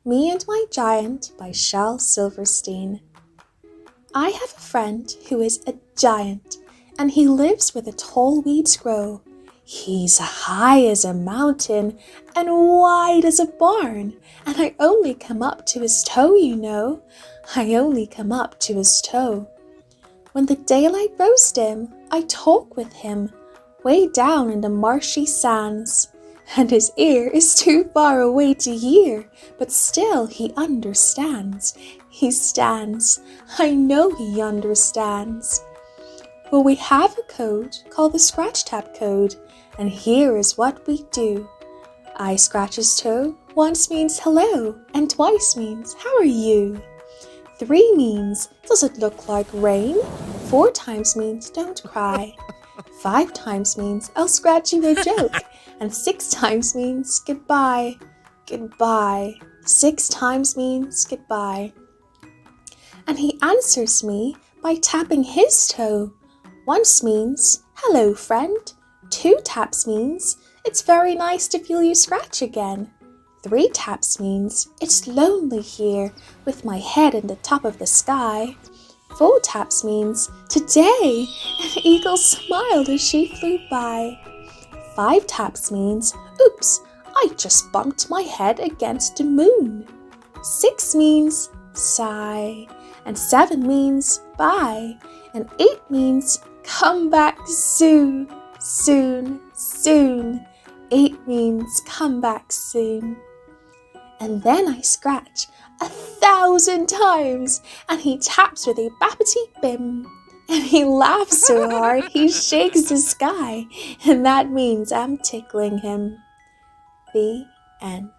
Me and My Giant by Shel Silverstein. I have a friend who is a giant, and he lives where the tall weeds grow. He's high as a mountain and wide as a barn, and I only come up to his toe, you know. I only come up to his toe. When the daylight grows dim, I talk with him, way down in the marshy sands. And his ear is too far away to hear, but still he understands. He stands. I know he understands. Well, we have a code called the Scratch Tap Code, and here is what we do. I scratch his toe. Once means hello, and twice means how are you? 3 means does it look like rain? 4 times means don't cry. 5 times means I'll scratch you a joke. And 6 times means goodbye, goodbye. 6 times means goodbye. And he answers me by tapping his toe. Once means, hello friend. 2 taps means, it's very nice to feel you scratch again. 3 taps means, it's lonely here with my head in the top of the sky. 4 taps means, today, an eagle smiled as she flew by. 5 taps means, oops, I just bumped my head against the moon. 6 means, sigh. And 7 means, bye. And 8 means, come back soon, soon, soon. 8 means, come back soon. And then I scratch 1,000 times, and he taps with a bappity bim. And he laughs so hard, he shakes the sky, and that means I'm tickling him. The end.